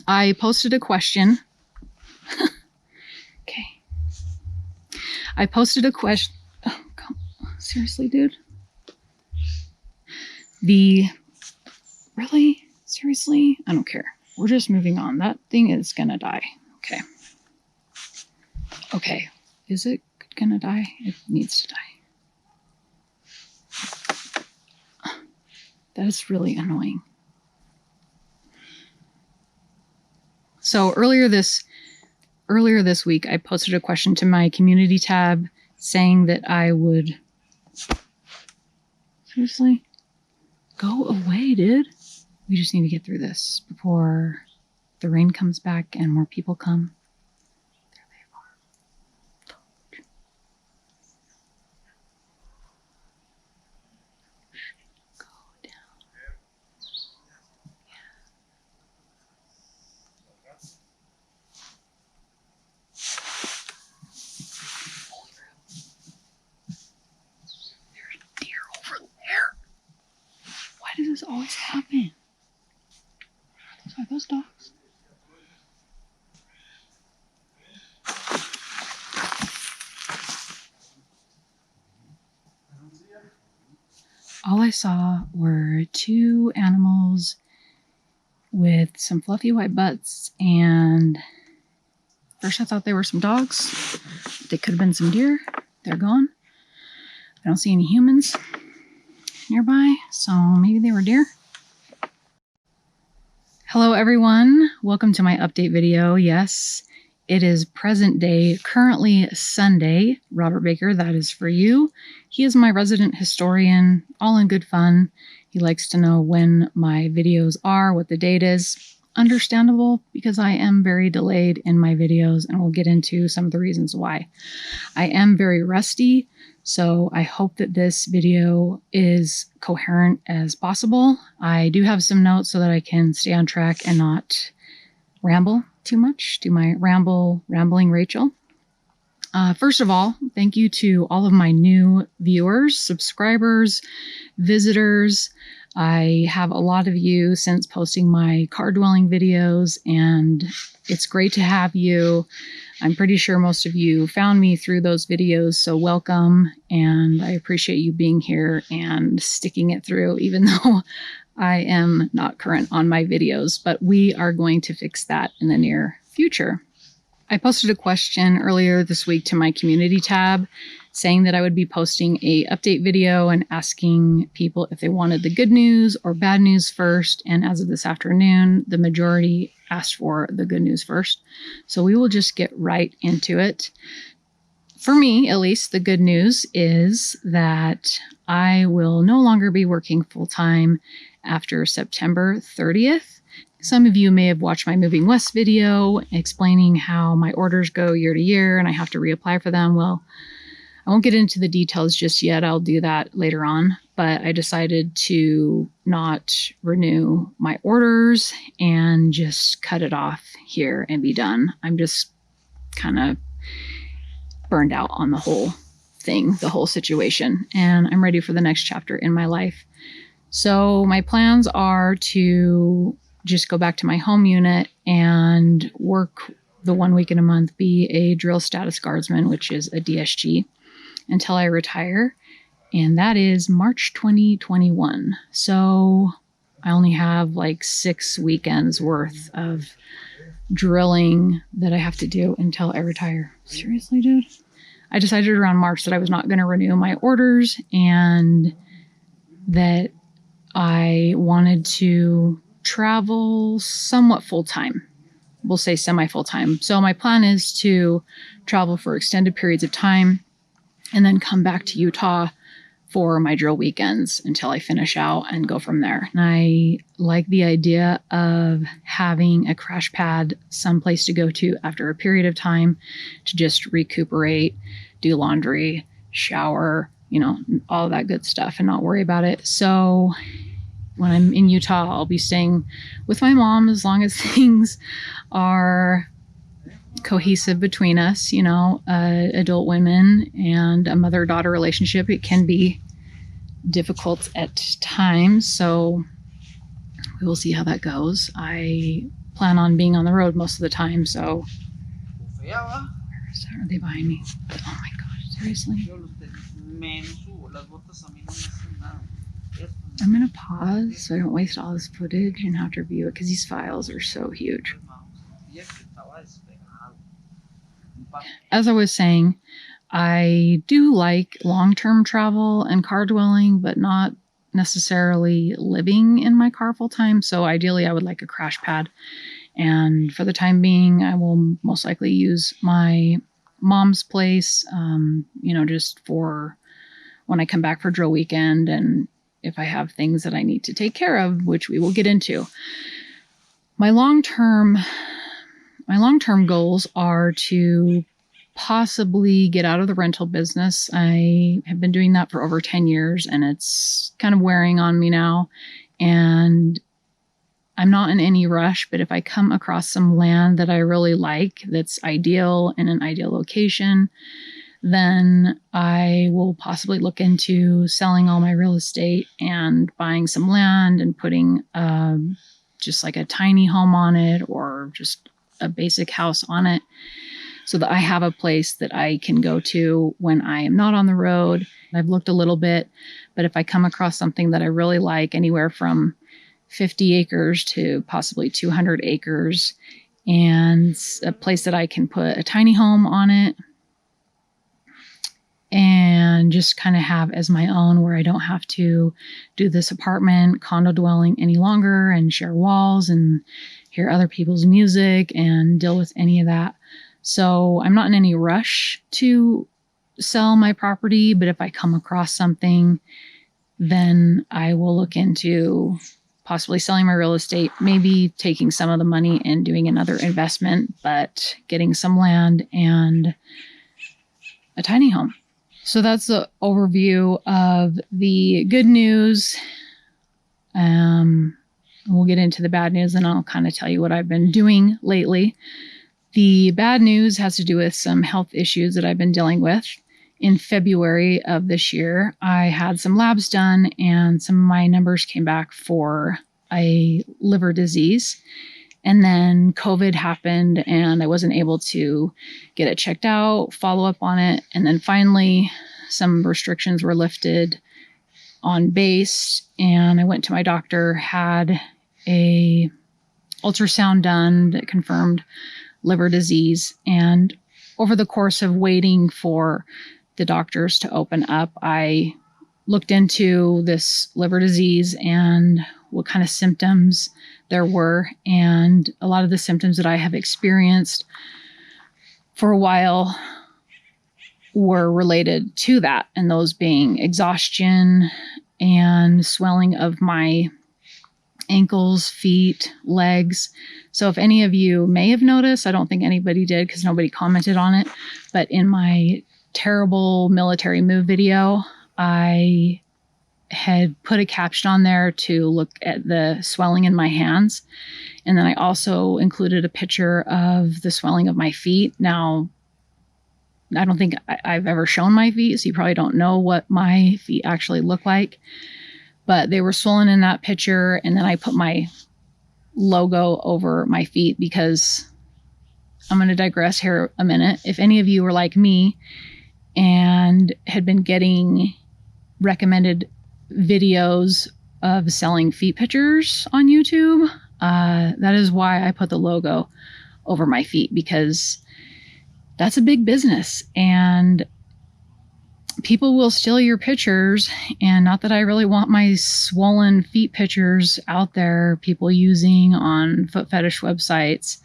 I posted a question. Okay. I posted a question. Oh, God. Seriously, dude? Really? Seriously? I don't care. We're just moving on. That thing is gonna die. Okay. Okay. Is it gonna die? It needs to die. That is really annoying. So earlier this week, I posted a question to my community tab saying that I would... Seriously? Go away, dude. We just need to get through this before the rain comes back and more people come. There they are. Go down. Yeah. There's a deer over there. Why does this always happen? Are those dogs? All I saw were two animals with some fluffy white butts, and first I thought they were some dogs. They could have been some deer. They're gone. I don't see any humans nearby, so maybe they were deer. Hello everyone, welcome to my update video. Yes, it is present day, currently Sunday. Robert Baker, that is for you. He is my resident historian, all in good fun. He likes to know when my videos are, what the date is. Understandable, because I am very delayed in my videos, and we'll get into some of the reasons why. I am very rusty, so I hope that this video is coherent as possible. I do have some notes so that I can stay on track and not ramble too much. Do my rambling Rachel. First of all, thank you to all of my new viewers, subscribers, visitors. I have a lot of you since posting my car dwelling videos, and it's great to have you. I'm pretty sure most of you found me through those videos, so welcome, and I appreciate you being here and sticking it through, even though I am not current on my videos, but we are going to fix that in the near future. I posted a question earlier this week to my community tab saying that I would be posting a update video and asking people if they wanted the good news or bad news first. And as of this afternoon, the majority asked for the good news first. So we will just get right into it. For me, at least, the good news is that I will no longer be working full-time after September 30th. Some of you may have watched my Moving West video explaining how my orders go year to year and I have to reapply for them. Well, I won't get into the details just yet. I'll do that later on. But I decided to not renew my orders and just cut it off here and be done. I'm just kind of burned out on the whole thing, the whole situation, and I'm ready for the next chapter in my life. So my plans are to just go back to my home unit and work the 1 week in a month, be a drill status guardsman, which is a DSG, until I retire. And that is March 2021. So I only have like 6 weekends worth of drilling that I have to do until I retire. Seriously, dude? I decided around March that I was not going to renew my orders and that I wanted to travel somewhat full-time. We'll say semi-full-time. So my plan is to travel for extended periods of time and then come back to Utah for my drill weekends until I finish out and go from there. And I like the idea of having a crash pad, someplace to go to after a period of time to just recuperate, do laundry, shower, all that good stuff and not worry about it. So when I'm in Utah, I'll be staying with my mom as long as things are cohesive between us, adult women and a mother-daughter relationship. It can be difficult at times, so we will see how that goes. I plan on being on the road most of the time, so. Are they behind me? Oh my gosh, seriously? I'm gonna pause so I don't waste all this footage and have to review it because these files are so huge. As I was saying, I do like long-term travel and car dwelling, but not necessarily living in my car full time. So ideally I would like a crash pad. And for the time being, I will most likely use my mom's place, just for when I come back for drill weekend and if I have things that I need to take care of, which we will get into. My long-term goals are to possibly get out of the rental business. I have been doing that for over 10 years and it's kind of wearing on me now. And I'm not in any rush, but if I come across some land that I really like, that's ideal in an ideal location, then I will possibly look into selling all my real estate and buying some land and putting just like a tiny home on it or just a basic house on it so that I have a place that I can go to when I am not on the road. I've looked a little bit, but if I come across something that I really like, anywhere from 50 acres to possibly 200 acres, and a place that I can put a tiny home on it and just kind of have as my own, where I don't have to do this apartment condo dwelling any longer and share walls and hear other people's music and deal with any of that. So I'm not in any rush to sell my property, but if I come across something, then I will look into possibly selling my real estate, maybe taking some of the money and doing another investment, but getting some land and a tiny home. So that's the overview of the good news. We'll get into the bad news and I'll kind of tell you what I've been doing lately. The bad news has to do with some health issues that I've been dealing with. In February of this year, I had some labs done and some of my numbers came back for a liver disease. And then COVID happened and I wasn't able to get it checked out, follow up on it. And then finally, some restrictions were lifted on base and I went to my doctor, had a ultrasound done that confirmed liver disease. And over the course of waiting for the doctors to open up, I looked into this liver disease and what kind of symptoms there were. And a lot of the symptoms that I have experienced for a while were related to that. And those being exhaustion and swelling of my ankles, feet, legs. So if any of you may have noticed, I don't think anybody did because nobody commented on it, but in my terrible military move video, I had put a caption on there to look at the swelling in my hands. And then I also included a picture of the swelling of my feet. Now, I don't think I've ever shown my feet, so you probably don't know what my feet actually look like. But they were swollen in that picture. And then I put my logo over my feet because I'm going to digress here a minute. If any of you were like me and had been getting recommended videos of selling feet pictures on YouTube, that is why I put the logo over my feet, because that's a big business and people will steal your pictures. And not that I really want my swollen feet pictures out there, people using on foot fetish websites.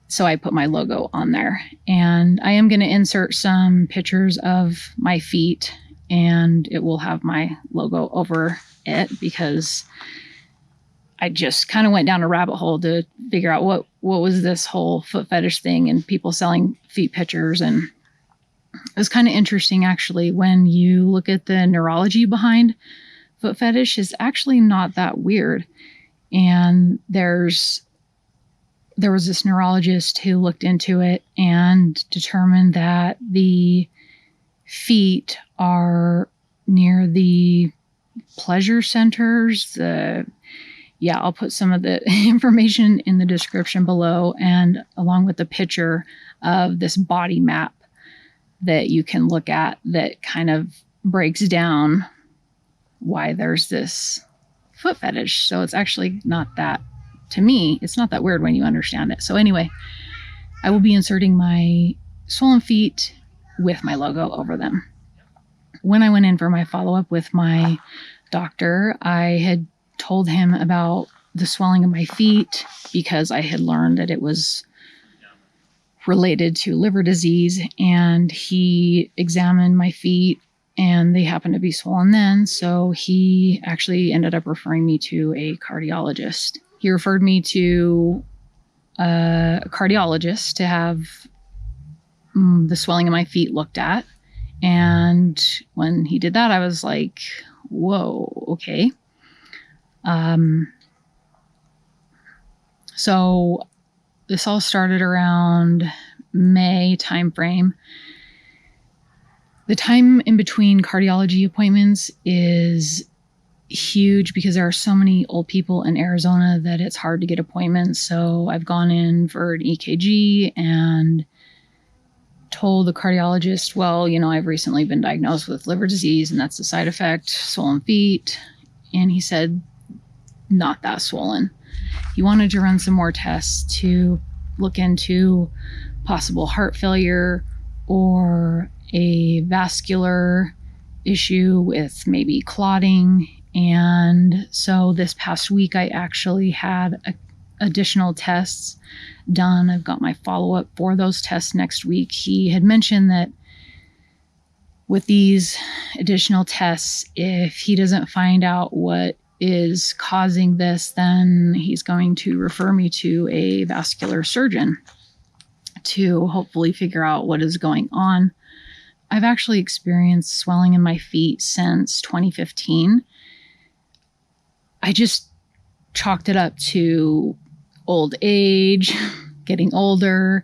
So I put my logo on there, and I am going to insert some pictures of my feet and it will have my logo over it because I just kind of went down a rabbit hole to figure out what was this whole foot fetish thing and people selling feet pictures. And it was kind of interesting, actually, when you look at the neurology behind foot fetish, is actually not that weird. And there was this neurologist who looked into it and determined that the feet are near the pleasure centers, the yeah, I'll put some of the information in the description below, and along with the picture of this body map that you can look at that kind of breaks down why there's this foot fetish. So it's actually not that, to me, it's not that weird when you understand it. So anyway, I will be inserting my swollen feet with my logo over them. When I went in for my follow-up with my doctor, I had told him about the swelling of my feet because I had learned that it was related to liver disease, and he examined my feet and they happened to be swollen then. So he actually ended up referring me to a cardiologist. He referred me to a cardiologist to have the swelling of my feet looked at. And when he did that, I was like, whoa, okay. So this all started around May timeframe. The time in between cardiology appointments is huge because there are so many old people in Arizona that it's hard to get appointments. So I've gone in for an EKG and told the cardiologist, well, you know, I've recently been diagnosed with liver disease and that's the side effect, swollen feet. And he said, not that swollen. He wanted to run some more tests to look into possible heart failure or a vascular issue with maybe clotting. And so this past week, I actually had additional tests done. I've got my follow-up for those tests next week. He had mentioned that with these additional tests, if he doesn't find out what is causing this, then he's going to refer me to a vascular surgeon to hopefully figure out what is going on. I've actually experienced swelling in my feet since 2015. I just chalked it up to old age, getting older.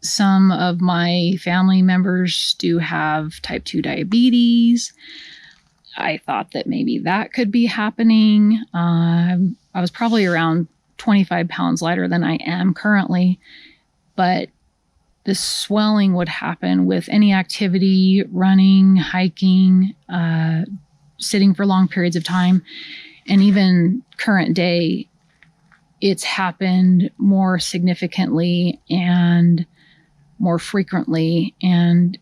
Some of my family members do have type 2 diabetes. I thought that maybe that could be happening. I was probably around 25 pounds lighter than I am currently, but the swelling would happen with any activity, running, hiking, sitting for long periods of time. And even current day, it's happened more significantly and more frequently. And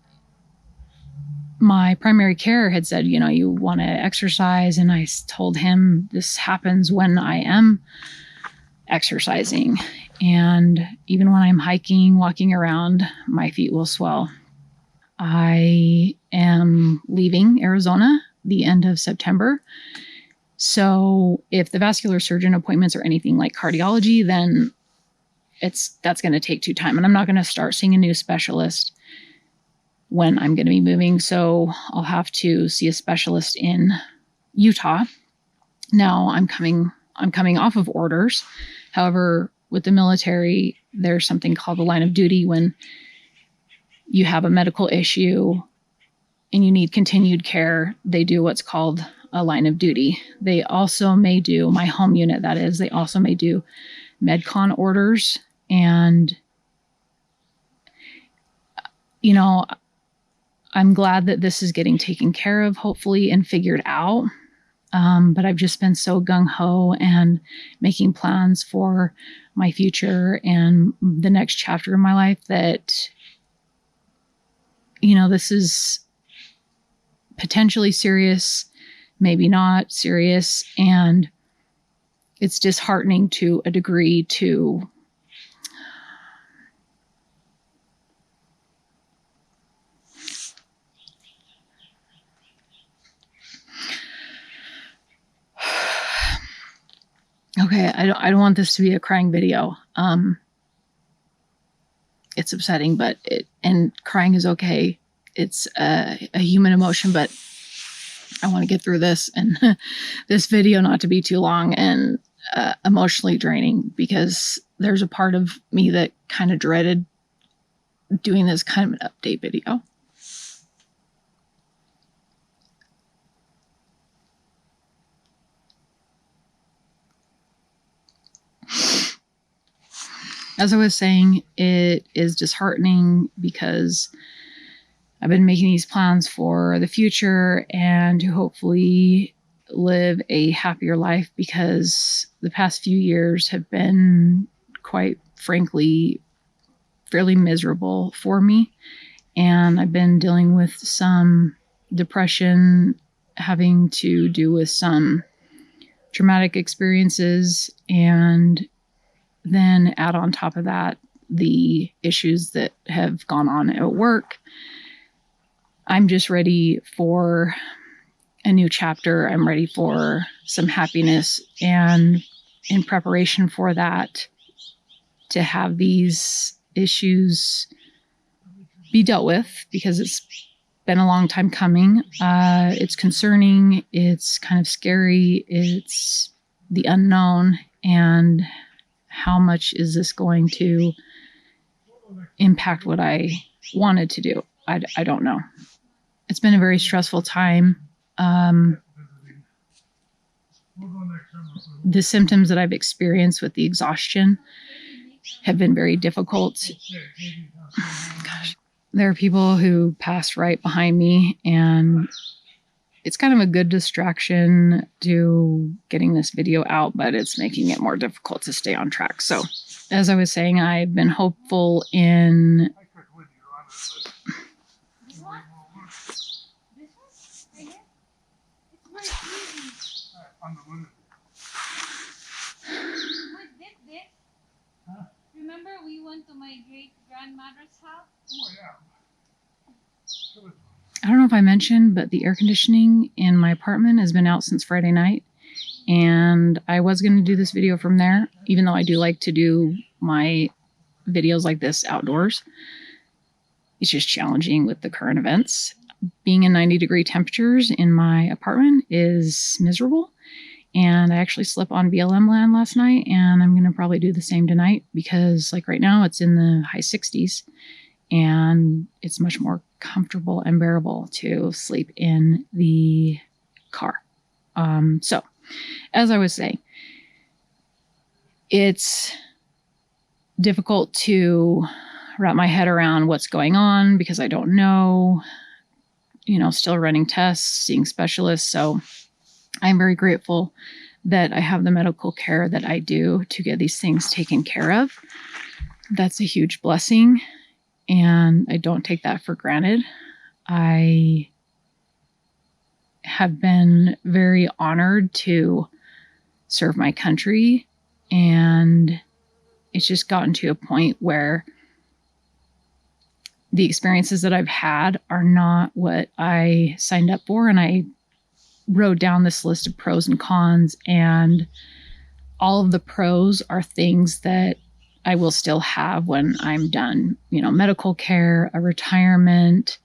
my primary care had said, you know, you want to exercise. And I told him this happens when I am exercising. And even when I'm hiking, walking around, my feet will swell. I am leaving Arizona the end of September. So if the vascular surgeon appointments are anything like cardiology, then that's going to take too time. And I'm not going to start seeing a new specialist when I'm going to be moving. So I'll have to see a specialist in Utah. Now I'm coming off of orders. However, with the military, there's something called the line of duty when you have a medical issue and you need continued care. They do what's called a line of duty. They also may do, my home unit that is, they also may do MedCon orders. And, you know, I'm glad that this is getting taken care of, hopefully, and figured out. But I've just been so gung-ho and making plans for my future and the next chapter of my life that, you know, this is potentially serious, maybe not serious. And it's disheartening to a degree to okay, I don't want this to be a crying video. It's upsetting, but and crying is okay. It's a human emotion, but I want to get through this and this video not to be too long and emotionally draining, because there's a part of me that kind of dreaded doing this kind of an update video. as I was saying, it is disheartening because I've been making these plans for the future and to hopefully live a happier life, because the past few years have been, quite frankly, fairly miserable for me. And I've been dealing with some depression, having to do with some traumatic experiences, and then add on top of that the issues that have gone on at work. I'm just ready for a new chapter. I'm ready for some happiness, and in preparation for that, to have these issues be dealt with, because it's been a long time coming. It's concerning. It's kind of scary. It's the unknown. And how much is this going to impact what I wanted to do? I don't know. It's been a very stressful time. The symptoms that I've experienced with the exhaustion have been very difficult. Gosh, there are people who passed right behind me, and it's kind of a good distraction to getting this video out, but it's making it more difficult to stay on track. So, as I was saying, I've been hopeful in... Remember we went to my great grandmother's house? Oh yeah. I don't know if I mentioned, but the air conditioning in my apartment has been out since Friday night. And I was going to do this video from there, even though I do like to do my videos like this outdoors. It's just challenging with the current events. Being in 90-degree temperatures in my apartment is miserable. And I actually slept on BLM land last night, and I'm going to probably do the same tonight, because like right now it's in the high 60s, and it's much more comfortable and bearable to sleep in the car. So, as I was saying, it's difficult to wrap my head around what's going on, because I don't know, still running tests, seeing specialists. So I'm very grateful that I have the medical care that I do to get these things taken care of. That's a huge blessing, and I don't take that for granted. I have been very honored to serve my country, and it's just gotten to a point where the experiences that I've had are not what I signed up for. And I wrote down this list of pros and cons, and all of the pros are things that I will still have when I'm done. Medical care, a retirement,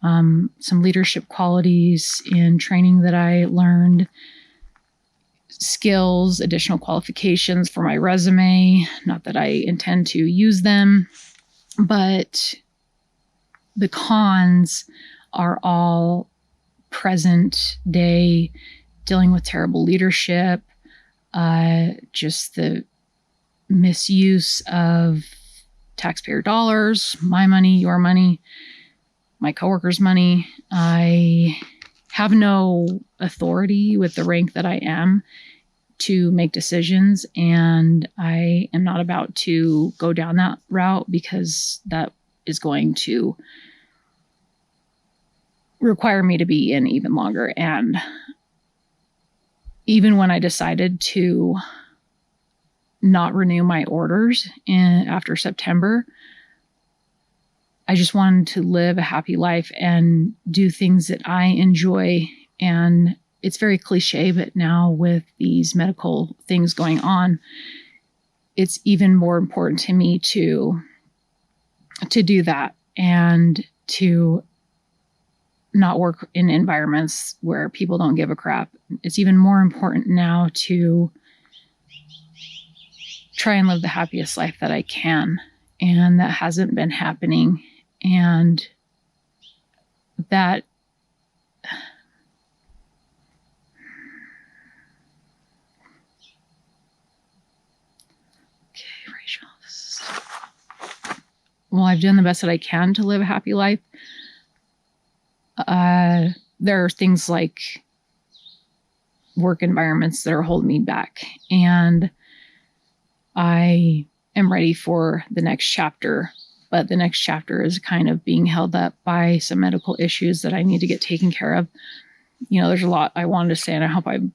some leadership qualities in training that I learned, skills, additional qualifications for my resume. Not that I intend to use them, but the cons are all present day, dealing with terrible leadership, just the misuse of taxpayer dollars, my money, your money, my coworkers' money. I have no authority with the rank that I am to make decisions, and I am not about to go down that route, because that is going to require me to be in even longer. And even when I decided to not renew my orders after September, I just wanted to live a happy life and do things that I enjoy. And it's very cliche, but now with these medical things going on, it's even more important to me to do that, and to not work in environments where people don't give a crap. It's even more important now to try and live the happiest life that I can. And that hasn't been happening. And that okay, Rachel, this is well, I've done the best that I can to live a happy life. There are things like work environments that are holding me back, and I am ready for the next chapter. But the next chapter is kind of being held up by some medical issues that I need to get taken care of. You know, there's a lot I wanted to say, and I hope I'm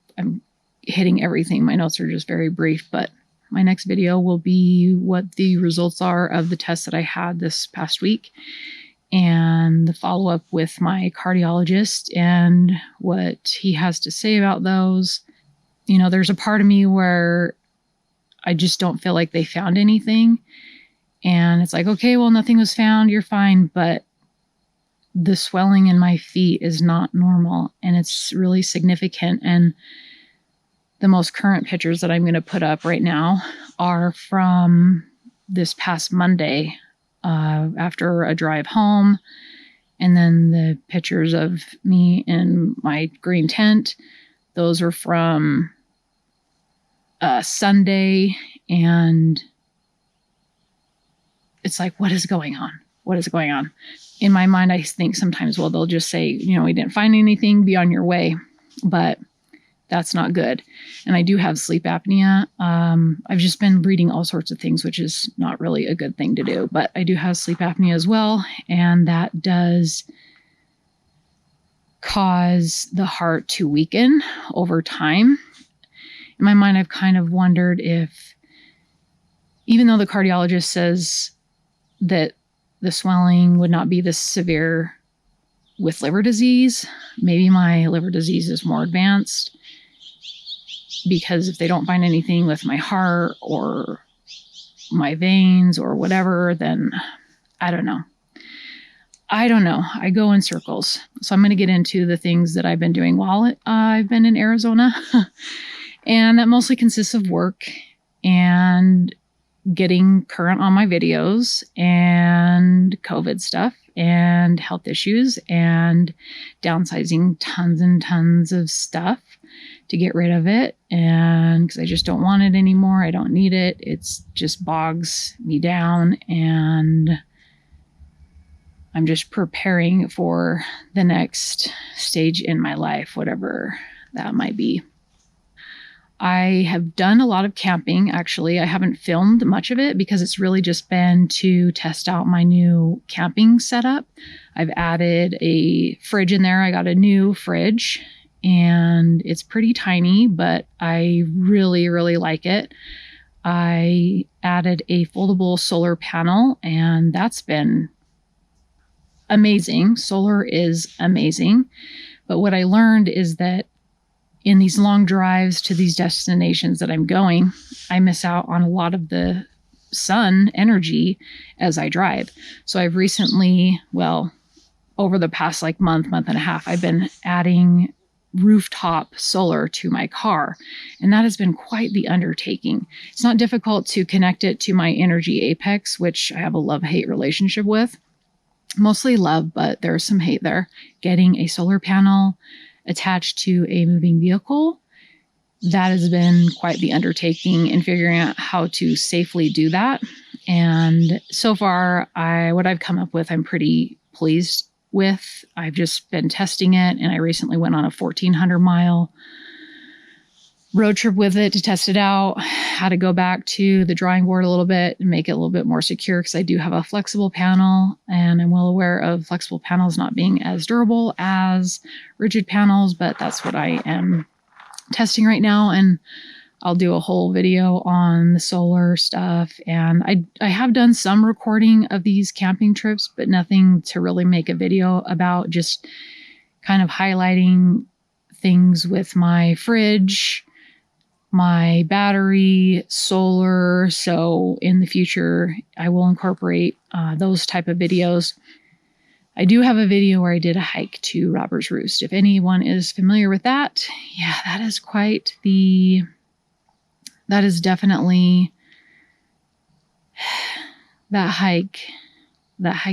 hitting everything. My notes are just very brief, but my next video will be what the results are of the tests that I had this past week, and the follow-up with my cardiologist and what he has to say about those. You know, there's a part of me where I just don't feel like they found anything. And it's like, okay, well, nothing was found. You're fine. But the swelling in my feet is not normal, and it's really significant. And the most current pictures that I'm going to put up right now are from this past Monday after a drive home. And then the pictures of me in my green tent, those are from Sunday. And it's like, what is going on? What is going on? In my mind, I think sometimes, well, they'll just say, you know, we didn't find anything, be on your way. But that's not good. And I do have sleep apnea. I've just been reading all sorts of things, which is not really a good thing to do. But I do have sleep apnea as well. And that does cause the heart to weaken over time. In my mind, I've kind of wondered if, even though the cardiologist says that the swelling would not be this severe with liver disease, maybe my liver disease is more advanced, because if they don't find anything with my heart or my veins or whatever, then I don't know. I go in circles. So I'm going to get into the things that I've been doing while I've been in Arizona. And that mostly consists of work and getting current on my videos and COVID stuff and health issues and downsizing tons and tons of stuff to get rid of it. And because I just don't want it anymore. I don't need it. It's just bogs me down, and I'm just preparing for the next stage in my life, whatever that might be. I have done a lot of camping, actually. I haven't filmed much of it because it's really just been to test out my new camping setup. I've added a fridge in there. I got a new fridge, and it's pretty tiny, but I really, really like it. I added a foldable solar panel, and that's been amazing. Solar is amazing. But what I learned is that in these long drives to these destinations that I'm going, I miss out on a lot of the sun energy as I drive. So I've recently, well, over the past month and a half, I've been adding rooftop solar to my car. And that has been quite the undertaking. It's not difficult to connect it to my Energy Apex, which I have a love-hate relationship with. Mostly love, but there's some hate there. Getting a solar panel attached to a moving vehicle, that has been quite the undertaking in figuring out how to safely do that. And so far, what I've come up with, I'm pretty pleased with. I've just been testing it, and I recently went on a 1,400-mile road trip with it to test it out. Had to go back to the drawing board a little bit and make it a little bit more secure, because I do have a flexible panel, and I'm well aware of flexible panels not being as durable as rigid panels, but that's what I am testing right now. And I'll do a whole video on the solar stuff. And I have done some recording of these camping trips, but nothing to really make a video about, just kind of highlighting things with my fridge, my battery, solar. So in the future, I will incorporate those type of videos. I do have a video where I did a hike to Robbers Roost. If anyone is familiar with that, yeah, that is definitely, that hike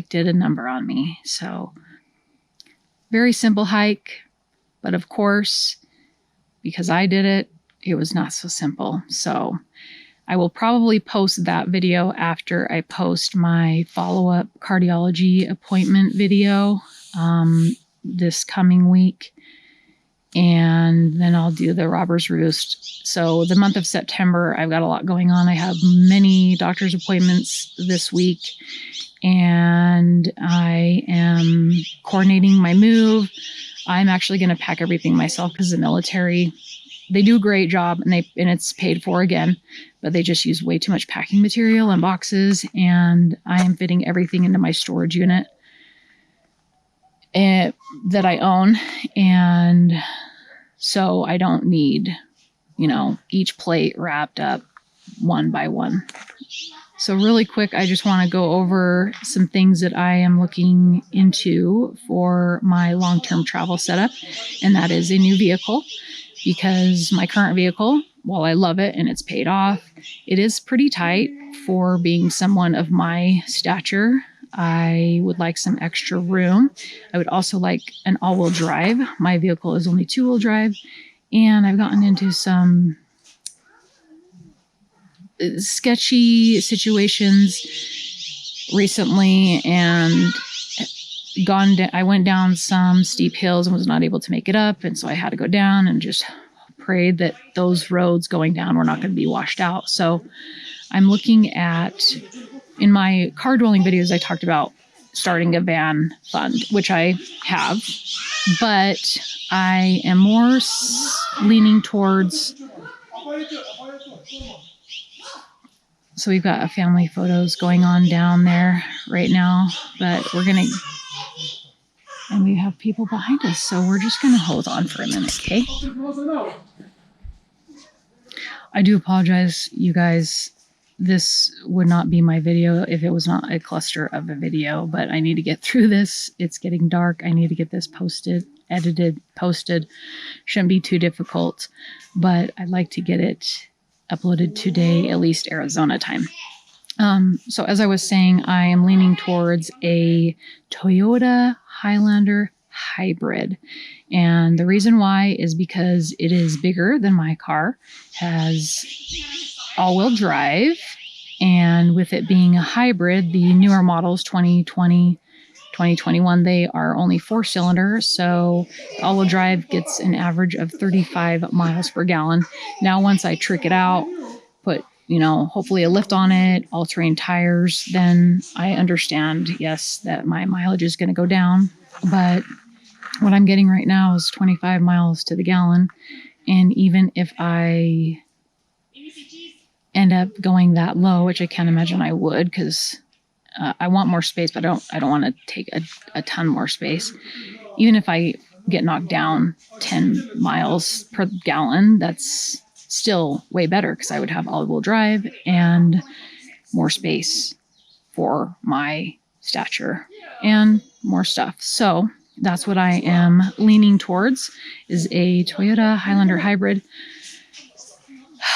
did a number on me. So very simple hike, but of course, because I did it, it was not so simple. So I will probably post that video after I post my follow-up cardiology appointment video this coming week. And then I'll do the Robber's Roost. So the month of September, I've got a lot going on. I have many doctor's appointments this week, and I am coordinating my move. I'm actually going to pack everything myself because the military, they do a great job, and it's paid for again, but they just use way too much packing material and boxes, and I am fitting everything into my storage unit that I own, and so I don't need, each plate wrapped up one by one. So really quick, I just want to go over some things that I am looking into for my long-term travel setup, and that is a new vehicle, because my current vehicle, while I love it and it's paid off, it is pretty tight for being someone of my stature. I would like some extra room. I would also like an all-wheel drive. My vehicle is only two-wheel drive, and I've gotten into some sketchy situations recently and I went down some steep hills and was not able to make it up, and so I had to go down and just prayed that those roads going down were not going to be washed out. So I'm looking at, in my car dwelling videos, I talked about starting a van fund, which I have, but I am more leaning towards, so we've got a family photos going on down there right now, but and we have people behind us, so we're just going to hold on for a minute, okay? I do apologize, you guys. This would not be my video if it was not a cluster of a video, but I need to get through this. It's getting dark. I need to get this posted, edited, posted. Shouldn't be too difficult, but I'd like to get it uploaded today, at least Arizona time. So as I was saying, I am leaning towards a Toyota Highlander hybrid. And the reason why is because it is bigger than my car, has all-wheel drive, and with it being a hybrid, the newer models, 2020, 2021, they are only 4-cylinder, so all-wheel drive gets an average of 35 miles per gallon. Now, once I trick it out, put, hopefully a lift on it, all-terrain tires, then I understand, yes, that my mileage is going to go down, but what I'm getting right now is 25 miles to the gallon, and even if I end up going that low, which I can't imagine I would, because I want more space, but I don't want to take a ton more space. Even if I get knocked down 10 miles per gallon, that's still way better, because I would have all-wheel drive and more space for my stature and more stuff. So that's what I am leaning towards, is a Toyota Highlander hybrid.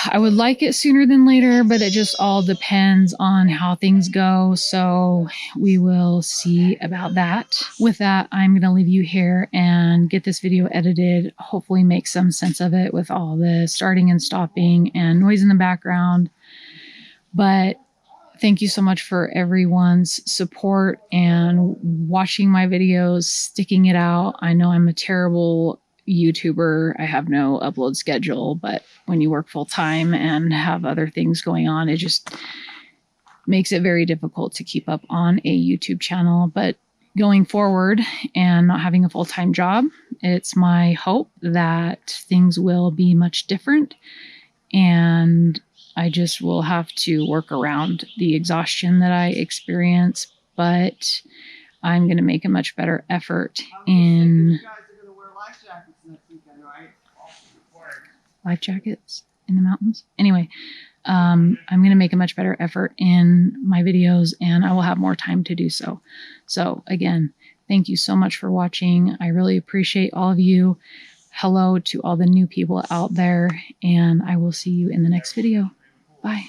I would like it sooner than later, but it just all depends on how things go. So we will see about that. With that, I'm going to leave you here and get this video edited, hopefully make some sense of it with all the starting and stopping and noise in the background. But thank you so much for everyone's support and watching my videos, sticking it out. I know I'm a terrible YouTuber. I have no upload schedule, but when you work full time and have other things going on, it just makes it very difficult to keep up on a YouTube channel. But going forward and not having a full-time job, it's my hope that things will be much different, and I just will have to work around the exhaustion that I experience, but I'm going to make a much better effort in life jackets in the mountains. Anyway, I'm going to make a much better effort in my videos, and I will have more time to do so. So again, thank you so much for watching. I really appreciate all of you. Hello to all the new people out there, and I will see you in the next video. Bye.